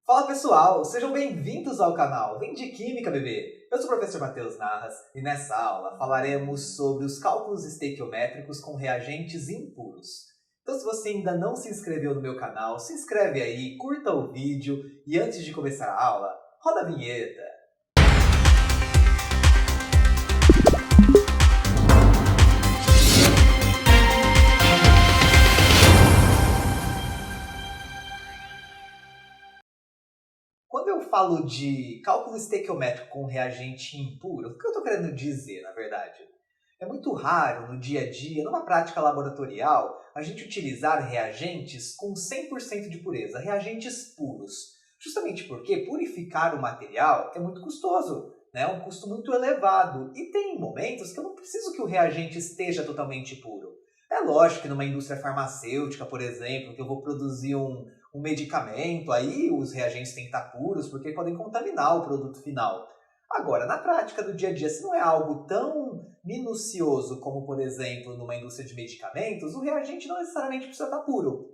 Fala pessoal, sejam bem-vindos ao canal Vem de Química, bebê! Eu sou o professor Matheus Narras e nessa aula falaremos sobre os cálculos estequiométricos com reagentes impuros. Então se você ainda não se inscreveu no meu canal, se inscreve aí, curta o vídeo e antes de começar a aula, roda a vinheta! Quando eu falo de cálculo estequiométrico com reagente impuro, o que eu estou querendo dizer, na verdade? É muito raro, no dia a dia, numa prática laboratorial, a gente utilizar reagentes com 100% de pureza, reagentes puros. Justamente porque purificar o material é muito custoso, né? É um custo muito elevado. E tem momentos que eu não preciso que o reagente esteja totalmente puro. É lógico que numa indústria farmacêutica, por exemplo, que eu vou produzir um medicamento, aí os reagentes têm que estar puros porque podem contaminar o produto final. Agora, na prática do dia a dia, se não é algo tão minucioso como, por exemplo, numa indústria de medicamentos, o reagente não necessariamente precisa estar puro.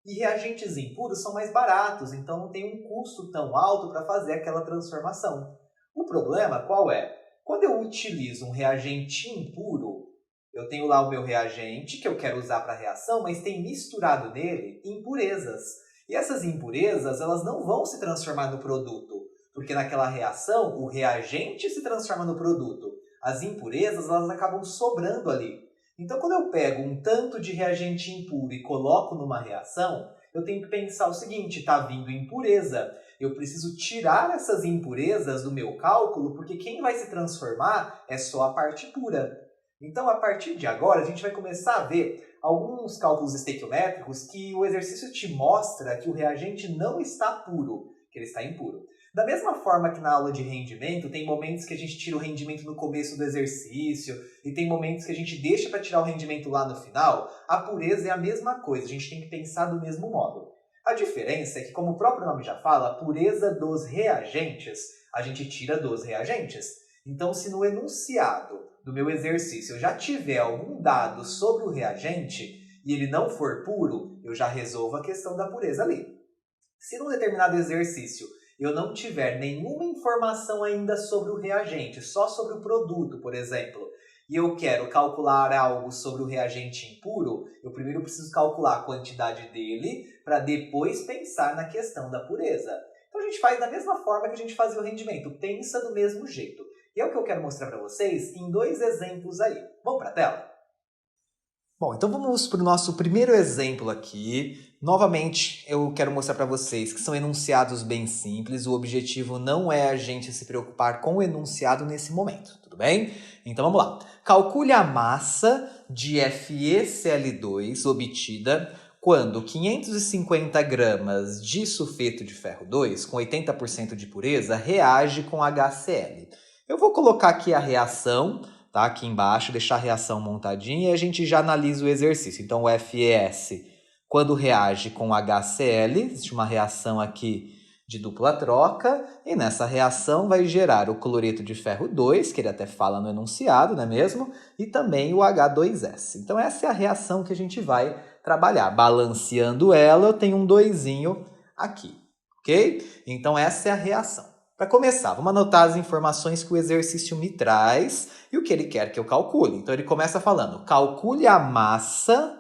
E reagentes impuros são mais baratos, então não tem um custo tão alto para fazer aquela transformação. O problema qual é? Quando eu utilizo um reagente impuro, eu tenho lá o meu reagente que eu quero usar para a reação, mas tem misturado nele impurezas. E essas impurezas elas não vão se transformar no produto, porque naquela reação o reagente se transforma no produto. As impurezas elas acabam sobrando ali. Então quando eu pego um tanto de reagente impuro e coloco numa reação, eu tenho que pensar o seguinte, está vindo impureza. Eu preciso tirar essas impurezas do meu cálculo, porque quem vai se transformar é só a parte pura. Então, a partir de agora, a gente vai começar a ver alguns cálculos estequiométricos que o exercício te mostra que o reagente não está puro, que ele está impuro. Da mesma forma que na aula de rendimento, tem momentos que a gente tira o rendimento no começo do exercício e tem momentos que a gente deixa para tirar o rendimento lá no final, a pureza é a mesma coisa, a gente tem que pensar do mesmo modo. A diferença é que, como o próprio nome já fala, a pureza dos reagentes, a gente tira dos reagentes. Então, se no enunciado do meu exercício eu já tiver algum dado sobre o reagente e ele não for puro, eu já resolvo a questão da pureza ali. Se num determinado exercício eu não tiver nenhuma informação ainda sobre o reagente, só sobre o produto, por exemplo, e eu quero calcular algo sobre o reagente impuro, eu primeiro preciso calcular a quantidade dele para depois pensar na questão da pureza. Então a gente faz da mesma forma que a gente fazia o rendimento, pensa do mesmo jeito. E é o que eu quero mostrar para vocês em dois exemplos aí. Vamos para a tela? Bom, então vamos para o nosso primeiro exemplo aqui. Novamente, eu quero mostrar para vocês que são enunciados bem simples. O objetivo não é a gente se preocupar com o enunciado nesse momento, tudo bem? Então vamos lá. Calcule a massa de FeCl2 obtida quando 550 gramas de sulfeto de ferro 2 com 80% de pureza reage com HCl. Eu vou colocar aqui a reação, tá? Aqui embaixo, deixar a reação montadinha e a gente já analisa o exercício. Então, o FeS, quando reage com HCl, existe uma reação aqui de dupla troca, e nessa reação vai gerar o cloreto de ferro 2, que ele até fala no enunciado, não é mesmo? E também o H2S. Então, essa é a reação que a gente vai trabalhar. Balanceando ela, eu tenho um 2zinho aqui, ok? Então, essa é a reação. Para começar, vamos anotar as informações que o exercício me traz e o que ele quer que eu calcule. Então, ele começa falando, calcule a massa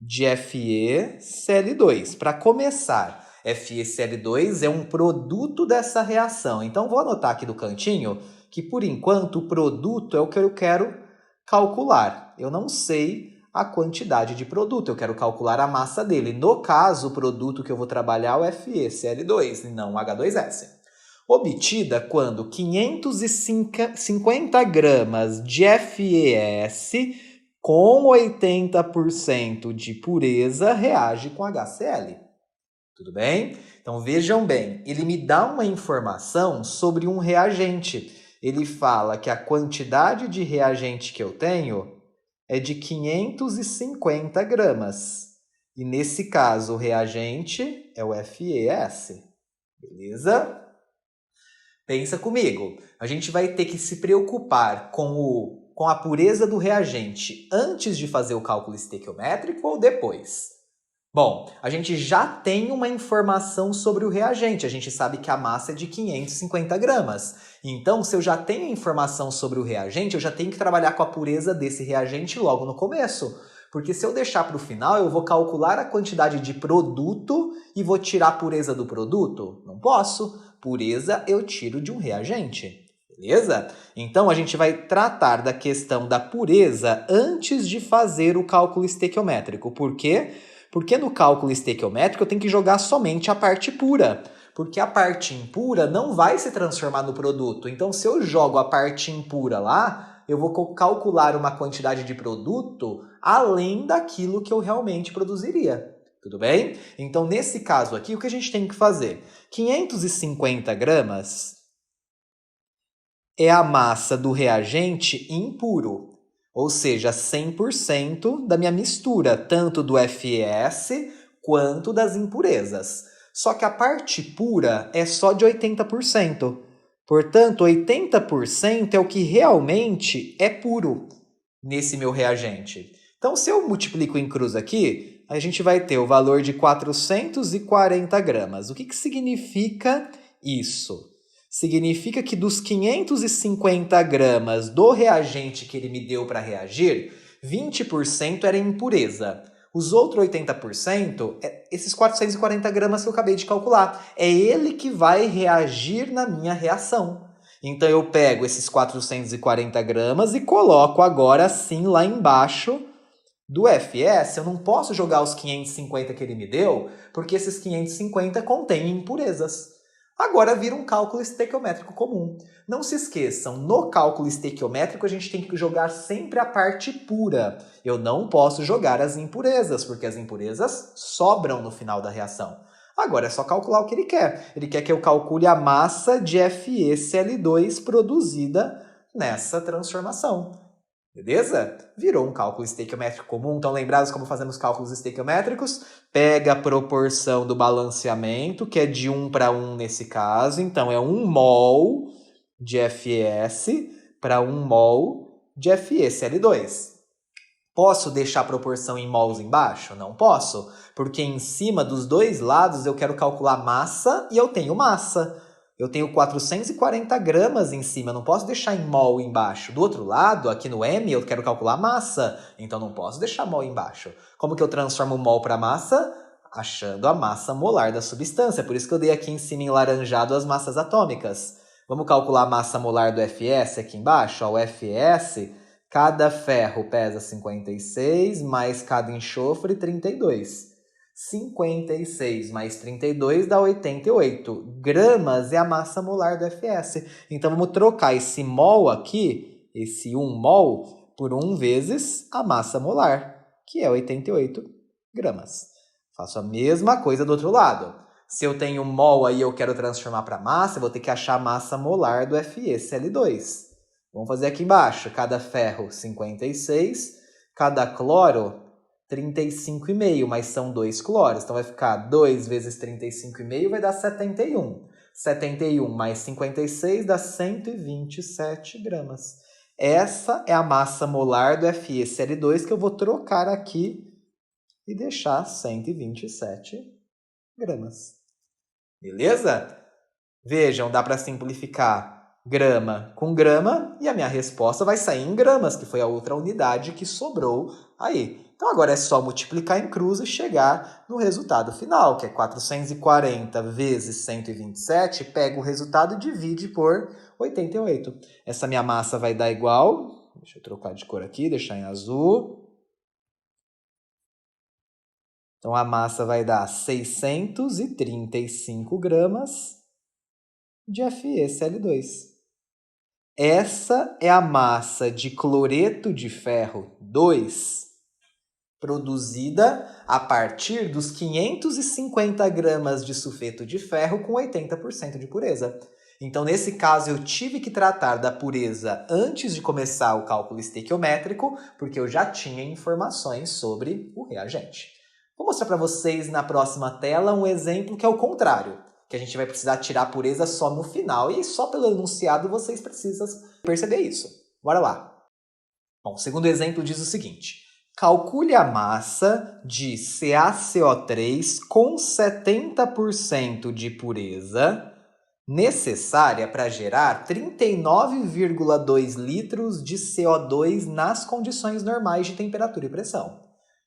de FeCl2. Para começar, FeCl2 é um produto dessa reação. Então, vou anotar aqui do cantinho que, por enquanto, o produto é o que eu quero calcular. Eu não sei a quantidade de produto, eu quero calcular a massa dele. No caso, o produto que eu vou trabalhar é o FeCl2 e não o H2S. Obtida quando 550 gramas de FeS com 80% de pureza reage com HCl. Tudo bem? Então vejam bem, ele me dá uma informação sobre um reagente. Ele fala que a quantidade de reagente que eu tenho é de 550 gramas. E nesse caso o reagente é o FeS. Beleza? Pensa comigo, a gente vai ter que se preocupar com a pureza do reagente antes de fazer o cálculo estequiométrico ou depois? Bom, a gente já tem uma informação sobre o reagente. A gente sabe que a massa é de 550 gramas. Então, se eu já tenho informação sobre o reagente, eu já tenho que trabalhar com a pureza desse reagente logo no começo. Porque se eu deixar para o final, eu vou calcular a quantidade de produto e vou tirar a pureza do produto? Não posso. Pureza eu tiro de um reagente. Beleza? Então, a gente vai tratar da questão da pureza antes de fazer o cálculo estequiométrico. Por quê? Porque no cálculo estequiométrico eu tenho que jogar somente a parte pura. Porque a parte impura não vai se transformar no produto. Então, se eu jogo a parte impura lá, eu vou calcular uma quantidade de produto além daquilo que eu realmente produziria. Tudo bem? Então, nesse caso aqui, o que a gente tem que fazer? 550 gramas é a massa do reagente impuro, ou seja, 100% da minha mistura, tanto do FS quanto das impurezas. Só que a parte pura é só de 80%. Portanto, 80% é o que realmente é puro nesse meu reagente. Então, se eu multiplico em cruz aqui, a gente vai ter o valor de 440 gramas. O que significa isso? Significa que dos 550 gramas do reagente que ele me deu para reagir, 20% era impureza. Os outros 80%, esses 440 gramas que eu acabei de calcular. É ele que vai reagir na minha reação. Então eu pego esses 440 gramas e coloco agora sim lá embaixo do FS. Eu não posso jogar os 550 que ele me deu, porque esses 550 contêm impurezas. Agora vira um cálculo estequiométrico comum. Não se esqueçam, no cálculo estequiométrico a gente tem que jogar sempre a parte pura. Eu não posso jogar as impurezas, porque as impurezas sobram no final da reação. Agora é só calcular o que ele quer. Ele quer que eu calcule a massa de FeCl2 produzida nessa transformação. Beleza? Virou um cálculo estequiométrico comum. Estão lembrados como fazemos cálculos estequiométricos? Pega a proporção do balanceamento, que é de 1 para 1 nesse caso. Então, é 1 mol de FeS para 1 mol de FeCl2. Posso deixar a proporção em mols embaixo? Não posso, porque em cima dos dois lados eu quero calcular massa e eu tenho massa. Eu tenho 440 gramas em cima, não posso deixar em mol embaixo. Do outro lado, aqui no M, eu quero calcular massa, então não posso deixar mol embaixo. Como que eu transformo mol para massa? Achando a massa molar da substância. Por isso que eu dei aqui em cima em laranjado as massas atômicas. Vamos calcular a massa molar do FS aqui embaixo? O FS, cada ferro pesa 56, mais cada enxofre 32. 56 mais 32 dá 88. Gramas é a massa molar do FS. Então, vamos trocar esse mol aqui, esse 1 mol, por 1 vezes a massa molar, que é 88 gramas. Faço a mesma coisa do outro lado. Se eu tenho mol aí e eu quero transformar para massa, eu vou ter que achar a massa molar do FeCl2. Vamos fazer aqui embaixo. Cada ferro, 56. Cada cloro, 35,5, mas são 2 cloros. Então vai ficar 2 vezes 35,5 vai dar 71. 71 mais 56 dá 127 gramas. Essa é a massa molar do FeCl2 que eu vou trocar aqui e deixar 127 gramas. Beleza? Vejam, dá para simplificar grama com grama e a minha resposta vai sair em gramas, que foi a outra unidade que sobrou aí. Então agora é só multiplicar em cruz e chegar no resultado final, que é 440 vezes 127, pega o resultado e divide por 88. Essa minha massa vai dar igual, deixa eu trocar de cor aqui, deixar em azul. Então a massa vai dar 635 gramas de FeCl2. Essa é a massa de cloreto de ferro 2, produzida a partir dos 550 gramas de sulfeto de ferro com 80% de pureza. Então, nesse caso, eu tive que tratar da pureza antes de começar o cálculo estequiométrico, porque eu já tinha informações sobre o reagente. Vou mostrar para vocês na próxima tela um exemplo que é o contrário, que a gente vai precisar tirar a pureza só no final, e só pelo enunciado vocês precisam perceber isso. Bora lá! Bom, o segundo exemplo diz o seguinte: Calcule a massa de CaCO3 com 70% de pureza necessária para gerar 39,2 litros de CO2 nas condições normais de temperatura e pressão.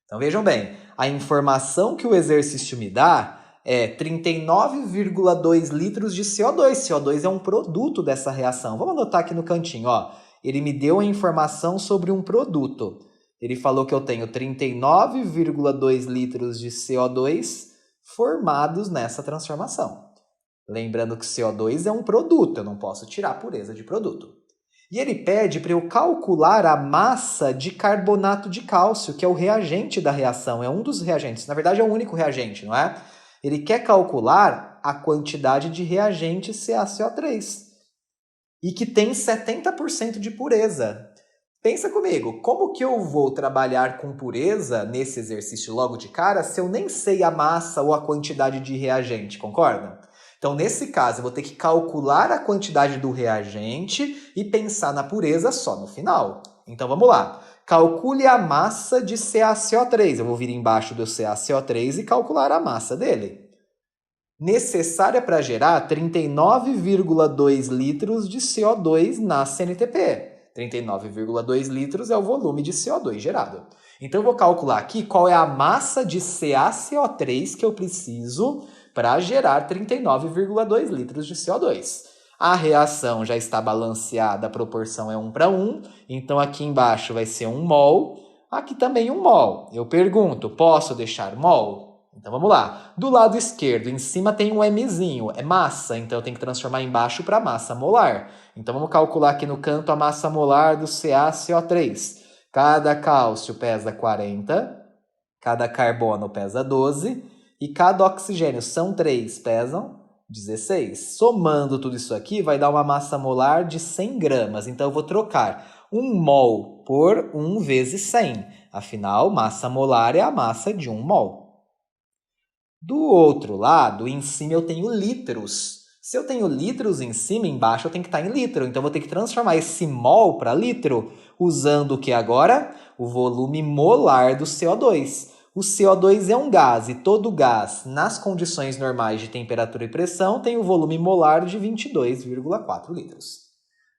Então vejam bem, a informação que o exercício me dá é 39,2 litros de CO2. CO2 é um produto dessa reação. Vamos anotar aqui no cantinho, ó. Ele me deu a informação sobre um produto. Ele falou que eu tenho 39,2 litros de CO2 formados nessa transformação. Lembrando que CO2 é um produto, eu não posso tirar a pureza de produto. E ele pede para eu calcular a massa de carbonato de cálcio, que é o reagente da reação, é um dos reagentes. Na verdade, é o único reagente, não é? Ele quer calcular a quantidade de reagente CaCO3 e que tem 70% de pureza. Pensa comigo, como que eu vou trabalhar com pureza nesse exercício logo de cara se eu nem sei a massa ou a quantidade de reagente, concorda? Então, nesse caso, eu vou ter que calcular a quantidade do reagente e pensar na pureza só no final. Então, vamos lá. Calcule a massa de CaCO3. Eu vou vir embaixo do CaCO3 e calcular a massa dele. Necessária para gerar 39,2 litros de CO2 na CNTP. 39,2 litros é o volume de CO2 gerado. Então, eu vou calcular aqui qual é a massa de CaCO3 que eu preciso para gerar 39,2 litros de CO2. A reação já está balanceada, a proporção é 1:1, então aqui embaixo vai ser 1 mol, aqui também 1 mol. Eu pergunto, posso deixar mol? Então vamos lá. Do lado esquerdo, em cima tem um Mzinho, é massa, então eu tenho que transformar embaixo para massa molar. Então vamos calcular aqui no canto a massa molar do CaCO3. Cada cálcio pesa 40, cada carbono pesa 12, e cada oxigênio, são 3, pesam 16. Somando tudo isso aqui, vai dar uma massa molar de 100 gramas. Então, eu vou trocar 1 mol por 1 vezes 100. Afinal, massa molar é a massa de 1 mol. Do outro lado, em cima eu tenho litros. Se eu tenho litros em cima, embaixo eu tenho que estar em litro. Então, eu vou ter que transformar esse mol para litro, usando o que agora? O volume molar do CO2. O CO2 é um gás e todo gás, nas condições normais de temperatura e pressão, tem o volume molar de 22,4 litros.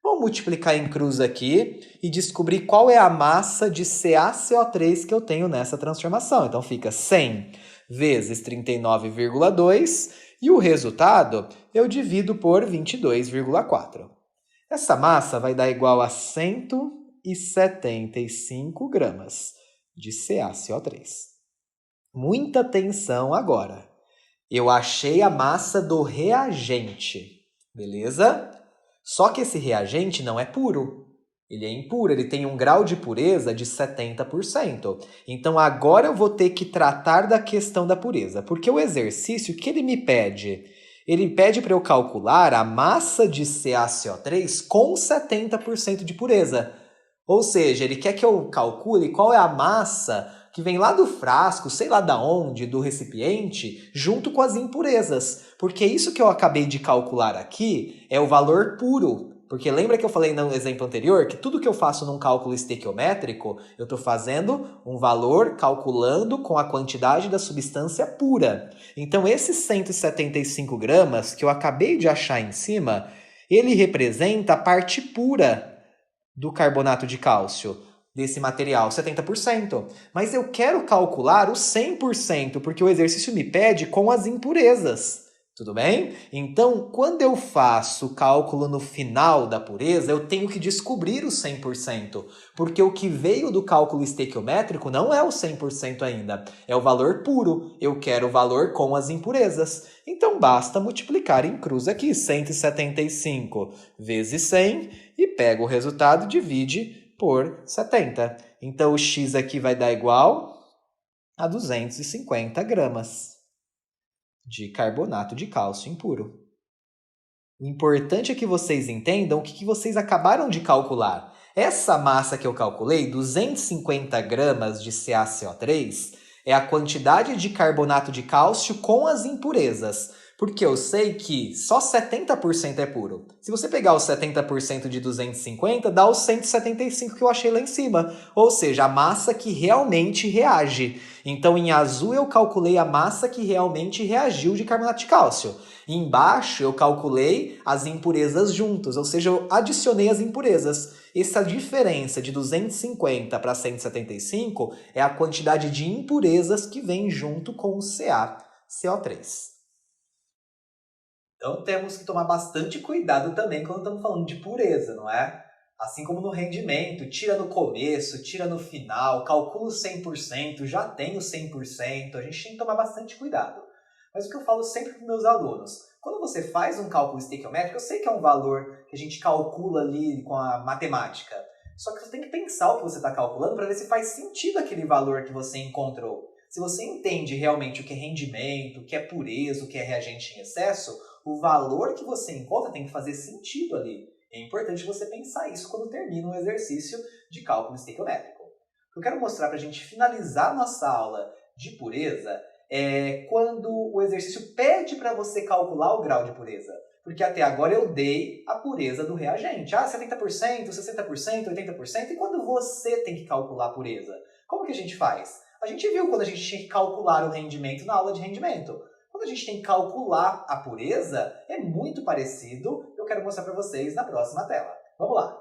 Vou multiplicar em cruz aqui e descobrir qual é a massa de CaCO3 que eu tenho nessa transformação. Então fica 100 vezes 39,2 e o resultado eu divido por 22,4. Essa massa vai dar igual a 175 gramas de CaCO3. Muita atenção agora. Eu achei a massa do reagente, beleza? Só que esse reagente não é puro. Ele é impuro, ele tem um grau de pureza de 70%. Então agora eu vou ter que tratar da questão da pureza, porque o exercício, o que ele me pede? Ele pede para eu calcular a massa de CaCO3 com 70% de pureza. Ou seja, ele quer que eu calcule qual é a massa que vem lá do frasco, sei lá da onde, do recipiente, junto com as impurezas. Porque isso que eu acabei de calcular aqui é o valor puro. Porque lembra que eu falei no exemplo anterior que tudo que eu faço num cálculo estequiométrico, eu estou fazendo um valor calculando com a quantidade da substância pura. Então, esses 175 gramas que eu acabei de achar em cima, ele representa a parte pura do carbonato de cálcio, desse material, 70%. Mas eu quero calcular o 100%, porque o exercício me pede com as impurezas. Tudo bem? Então, quando eu faço o cálculo no final da pureza, eu tenho que descobrir o 100%, porque o que veio do cálculo estequiométrico não é o 100% ainda, é o valor puro. Eu quero o valor com as impurezas. Então, basta multiplicar em cruz aqui, 175 vezes 100, e pego o resultado e divide por 70. Então, o x aqui vai dar igual a 250 gramas de carbonato de cálcio impuro. O importante é que vocês entendam o que vocês acabaram de calcular. Essa massa que eu calculei, 250 gramas de CaCO3, é a quantidade de carbonato de cálcio com as impurezas. Porque eu sei que só 70% é puro. Se você pegar os 70% de 250, dá os 175 que eu achei lá em cima. Ou seja, a massa que realmente reage. Então, em azul, eu calculei a massa que realmente reagiu de carbonato de cálcio. E embaixo, eu calculei as impurezas juntas. Ou seja, eu adicionei as impurezas. Essa diferença de 250 para 175 é a quantidade de impurezas que vem junto com o CaCO3. Então temos que tomar bastante cuidado também quando estamos falando de pureza, não é? Assim como no rendimento, tira no começo, tira no final, calcula o 100%, já tem o 100%, a gente tem que tomar bastante cuidado. Mas o que eu falo sempre para os meus alunos, quando você faz um cálculo estequiométrico, eu sei que é um valor que a gente calcula ali com a matemática, só que você tem que pensar o que você está calculando para ver se faz sentido aquele valor que você encontrou. Se você entende realmente o que é rendimento, o que é pureza, o que é reagente em excesso, o valor que você encontra tem que fazer sentido ali. É importante você pensar isso quando termina um exercício de cálculo estequiométrico. O que eu quero mostrar para a gente finalizar nossa aula de pureza é quando o exercício pede para você calcular o grau de pureza. Porque até agora eu dei a pureza do reagente. 70%, 60%, 80%. E quando você tem que calcular a pureza? Como que a gente faz? A gente viu quando a gente tinha que calcular o rendimento na aula de rendimento. Quando a gente tem que calcular a pureza, é muito parecido. Eu quero mostrar para vocês na próxima tela. Vamos lá.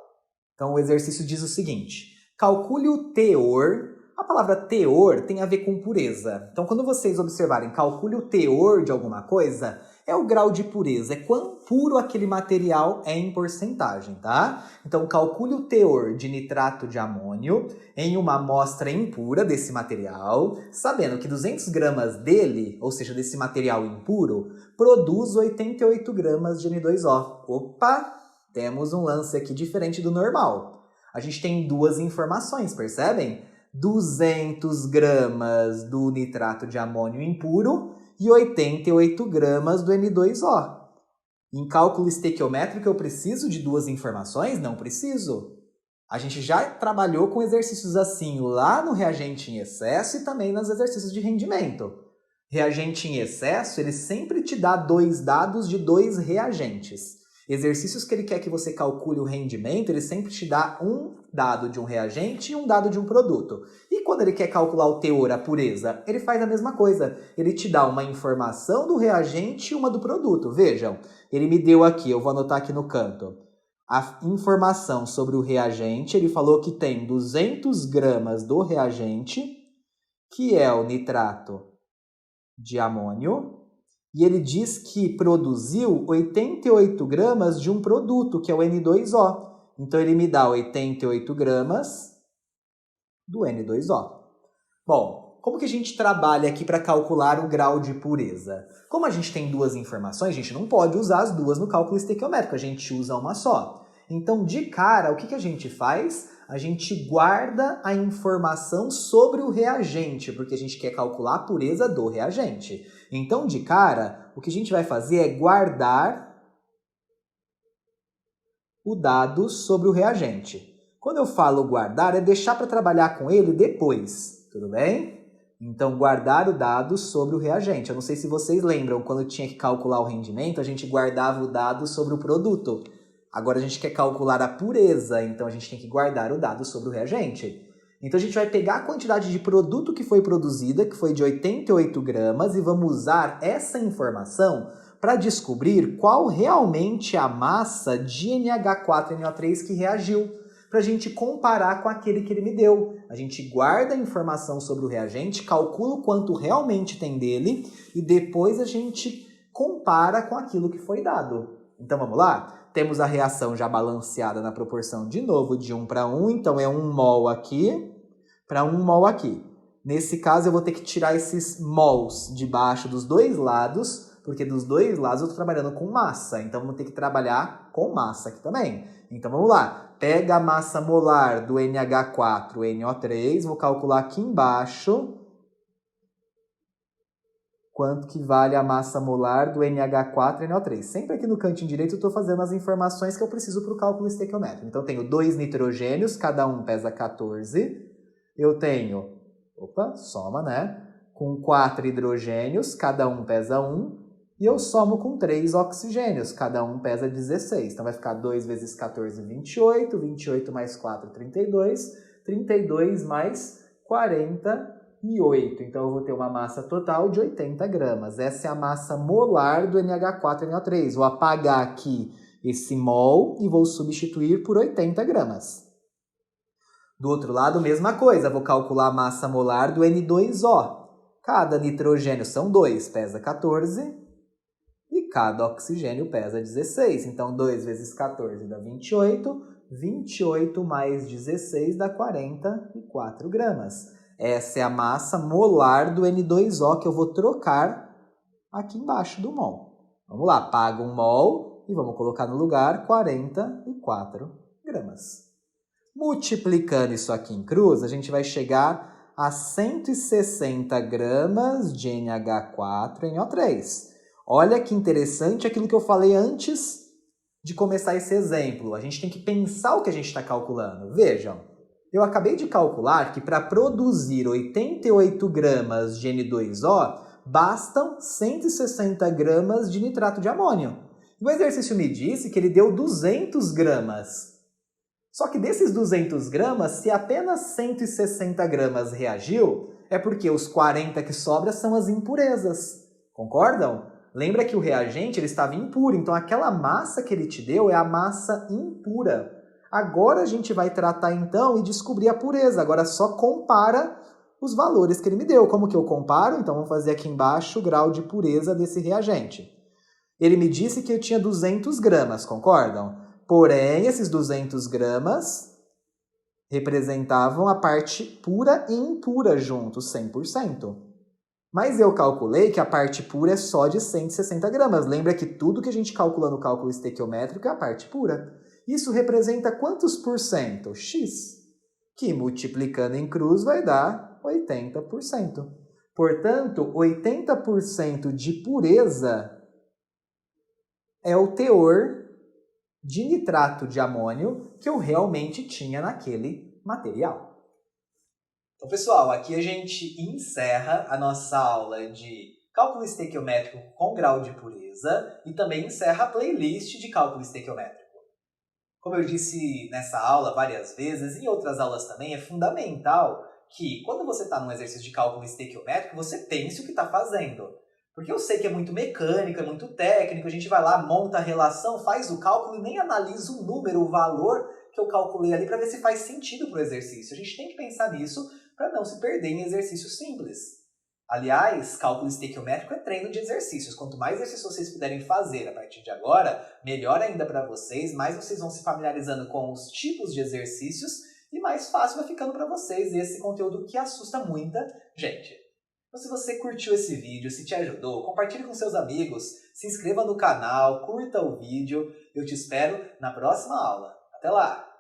Então o exercício diz o seguinte. Calcule o teor. A palavra teor tem a ver com pureza. Então quando vocês observarem calcule o teor de alguma coisa, é o grau de pureza, é quão puro aquele material é em porcentagem, tá? Então calcule o teor de nitrato de amônio em uma amostra impura desse material, sabendo que 200 gramas dele, ou seja, desse material impuro, produz 88 gramas de N2O. Opa! Temos um lance aqui diferente do normal. A gente tem duas informações, percebem? 200 gramas do nitrato de amônio impuro e 88 gramas do N2O. Em cálculo estequiométrico eu preciso de duas informações? Não preciso. A gente já trabalhou com exercícios assim lá no reagente em excesso e também nos exercícios de rendimento. Reagente em excesso, ele sempre te dá dois dados de dois reagentes. Exercícios que ele quer que você calcule o rendimento, ele sempre te dá um dado de um reagente e um dado de um produto. E quando ele quer calcular o teor, a pureza, ele faz a mesma coisa. Ele te dá uma informação do reagente e uma do produto. Vejam, ele me deu aqui, eu vou anotar aqui no canto, a informação sobre o reagente. Ele falou que tem 200 gramas do reagente, que é o nitrato de amônio, e ele diz que produziu 88 gramas de um produto, que é o N2O. Então, ele me dá 88 gramas do N2O. Bom, como que a gente trabalha aqui para calcular o grau de pureza? Como a gente tem duas informações, a gente não pode usar as duas no cálculo estequiométrico, a gente usa uma só. Então, de cara, o que a gente faz? A gente guarda a informação sobre o reagente, porque a gente quer calcular a pureza do reagente. Então, de cara, o que a gente vai fazer é guardar o dado sobre o reagente. Quando eu falo guardar, é deixar para trabalhar com ele depois, tudo bem? Então, guardar o dado sobre o reagente. Eu não sei se vocês lembram, quando tinha que calcular o rendimento, a gente guardava o dado sobre o produto. Agora a gente quer calcular a pureza, então a gente tem que guardar o dado sobre o reagente. Então a gente vai pegar a quantidade de produto que foi produzida, que foi de 88 gramas, e vamos usar essa informação para descobrir qual realmente é a massa de NH4NO3 que reagiu, para a gente comparar com aquele que ele me deu. A gente guarda a informação sobre o reagente, calcula o quanto realmente tem dele, e depois a gente compara com aquilo que foi dado. Então vamos lá? Temos a reação já balanceada na proporção, de novo, de 1 para 1. Então, é 1 mol aqui para 1 mol aqui. Nesse caso, eu vou ter que tirar esses mols de baixo dos dois lados, porque dos dois lados eu estou trabalhando com massa. Então, vamos ter que trabalhar com massa aqui também. Então, vamos lá. Pega a massa molar do NH4NO3. Vou calcular aqui embaixo quanto que vale a massa molar do NH4NO3. Sempre aqui no cantinho direito eu estou fazendo as informações que eu preciso para o cálculo estequiométrico. Então, eu tenho 2 nitrogênios, cada um pesa 14. Eu tenho, soma, né? Com 4 hidrogênios, cada um pesa 1. e eu somo com 3 oxigênios, cada um pesa 16. Então vai ficar 2 vezes 14, 28, 28 mais 4, 32, 32 mais 48. Então eu vou ter uma massa total de 80 gramas. Essa é a massa molar do NH4NO3. Vou apagar aqui esse mol e vou substituir por 80 gramas. Do outro lado, mesma coisa, vou calcular a massa molar do N2O. Cada nitrogênio são 2, pesa 14, e cada oxigênio pesa 16. Então, 2 vezes 14 dá 28, 28 mais 16 dá 44 gramas. Essa é a massa molar do N2O que eu vou trocar aqui embaixo do mol. Vamos lá, apaga um mol e vamos colocar no lugar 44 gramas. Multiplicando isso aqui em cruz, a gente vai chegar a 160 gramas de NH4NO3. Olha que interessante aquilo que eu falei antes de começar esse exemplo. A gente tem que pensar o que a gente está calculando. Vejam, eu acabei de calcular que para produzir 88 gramas de N2O, bastam 160 gramas de nitrato de amônio. O exercício me disse que ele deu 200 gramas. Só que desses 200 gramas, se apenas 160 gramas reagiu, é porque os 40 que sobram são as impurezas. Concordam? Lembra que o reagente ele estava impuro, então aquela massa que ele te deu é a massa impura. Agora a gente vai tratar então e descobrir a pureza. Agora só compara os valores que ele me deu. Como que eu comparo? Então vamos fazer aqui embaixo o grau de pureza desse reagente. Ele me disse que eu tinha 200 gramas, concordam? Porém, esses 200 gramas representavam a parte pura e impura juntos, 100%. Mas eu calculei que a parte pura é só de 160 gramas. Lembra que tudo que a gente calcula no cálculo estequiométrico é a parte pura. Isso representa quantos por cento? X, que multiplicando em cruz vai dar 80%. Portanto, 80% de pureza é o teor de nitrato de amônio que eu realmente tinha naquele material. Então, pessoal, aqui a gente encerra a nossa aula de cálculo estequiométrico com grau de pureza e também encerra a playlist de cálculo estequiométrico. Como eu disse nessa aula várias vezes, e em outras aulas também, é fundamental que quando você está num exercício de cálculo estequiométrico, você pense o que está fazendo. Porque eu sei que é muito mecânico, é muito técnico, a gente vai lá, monta a relação, faz o cálculo e nem analisa o número, o valor que eu calculei ali para ver se faz sentido para o exercício. A gente tem que pensar nisso para não se perder em exercícios simples. Aliás, cálculo estequiométrico é treino de exercícios. Quanto mais exercícios vocês puderem fazer a partir de agora, melhor ainda para vocês, mais vocês vão se familiarizando com os tipos de exercícios e mais fácil vai ficando para vocês esse conteúdo que assusta muita gente. Então, se você curtiu esse vídeo, se te ajudou, compartilhe com seus amigos, se inscreva no canal, curta o vídeo. Eu te espero na próxima aula. Até lá!